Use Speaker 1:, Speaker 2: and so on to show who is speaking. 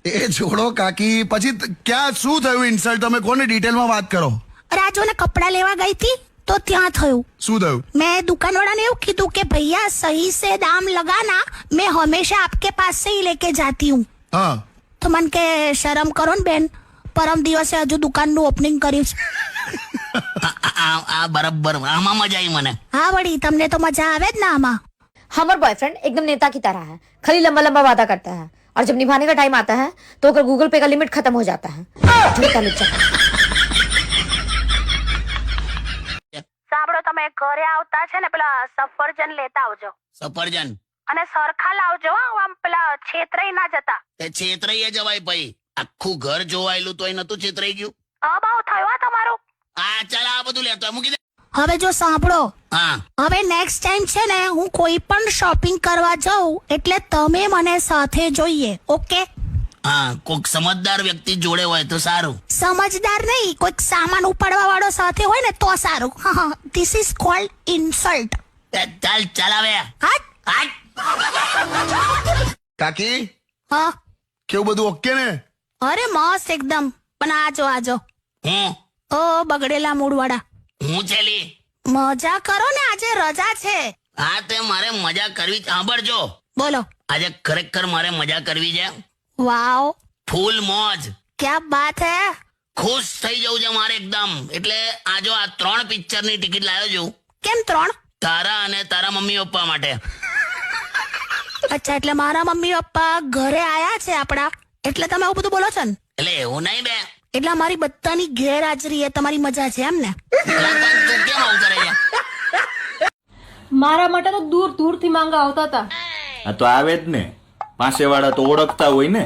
Speaker 1: એ છોડો કાકી, પછી ક્યાં શું થયું ઇન્સલ્ટ? તમે કોને ડિટેલમાં વાત કરો?
Speaker 2: રાજુ ને કપડા લેવા ગઈ थी तो ત્યાં થયું.
Speaker 1: શું થયું?
Speaker 2: मैं दुकान वाला ने कीधु के भैया सही से दाम लगाना, मैं हमेशा आपके पास से ही लेके जाती हूँ.
Speaker 1: હા
Speaker 2: तो मन के शर्म करो ने बेन, परम દિવસે હજુ દુકાનનું ઓપનિંગ કર્યું છે.
Speaker 3: આ બરાબર, આમાં મજા આવી મને.
Speaker 2: હા વળી, તમને તો મજા આવે જ ને આમાં.
Speaker 4: हमारा बॉयफ्रेंड एकदम नेता की तरह है, खाली लंबा लंबा वादा करता है और जब निभाने का टाइम आता है तो अगर गूगल पे का लिमिट खत्म हो जाता है. झूठा लुच्चा.
Speaker 2: સાંભળો, તમે ઘરે આવતા છે ને પેલા સફરજન લેતા આવજો
Speaker 3: સફરજન
Speaker 2: અને સરખા લાવજો. આમ પેલા છેતરાઈ ના જતા.
Speaker 3: તે છેતરાઈ જવાય ભાઈ. આખું ઘર જોવાયેલું તોય નતું છેતરાઈ ગયું.
Speaker 2: અભાવ થયો આ તમારો.
Speaker 3: આ ચાલ આ બધું લેતો મૂકી દે.
Speaker 2: હવે જો સાંભળો,
Speaker 3: હા
Speaker 2: હવે નેક્સ્ટ ટાઈમ છે ને હું કોઈ પણ શોપિંગ કરવા જાઉં એટલે તમે મને સાથે જોઈએ. ઓકે?
Speaker 3: હા, કોઈક સમજદાર વ્યક્તિ જોડે હોય તો સારું.
Speaker 2: સમજદાર નહીં, કોઈક સામાન ઉપાડવા વાળો સાથે હોય ને તો સારું. This is called insult.
Speaker 3: ચાલ ચાલ આવે.
Speaker 2: હા
Speaker 1: કાકી,
Speaker 2: હા.
Speaker 1: કેવું બધું ઓકે ને?
Speaker 2: અરે મસ્ત એકદમ. પણ આજો આજો.
Speaker 3: હું
Speaker 2: ઓ બગડેલા મૂડ વાળા,
Speaker 3: હું છેલી.
Speaker 2: મજા કરો ને, આજે રજા છે.
Speaker 3: હા, તે મારે મજા કરવી. સાંભળજો,
Speaker 2: બોલો.
Speaker 3: આજે ખરેખર મારે મજા કરવી છે.
Speaker 2: વાવ,
Speaker 3: ફૂલ મોજ,
Speaker 2: ક્યા બાત હે.
Speaker 3: ખુશ થઈ જવું છે મારે એકદમ. એટલે આજો આ 3 પિક્ચરની ટિકિટ લાવ્યો છું.
Speaker 2: કેમ 3?
Speaker 3: તારા અને તારા મમ્મી પપ્પા માટે.
Speaker 2: અચ્છા, એટલે મારા મમ્મી પપ્પા ઘરે આયા છે આપડા, એટલે તમે આવું બધું બોલો છો ને?
Speaker 3: એટલે એવું નહીં બે.
Speaker 2: એટલે અમારી બધાની ગેરહાજરી એ તમારી મજા છે એમ ને?
Speaker 3: એટલે પણ તું કેમ આવું કરે છે?
Speaker 5: મારા માટે તો દૂર દૂરથી માંગા આવતા હતા.
Speaker 6: આ તો આવે જ ને, પાસે વાળા તો ઓળખતા હોય ને.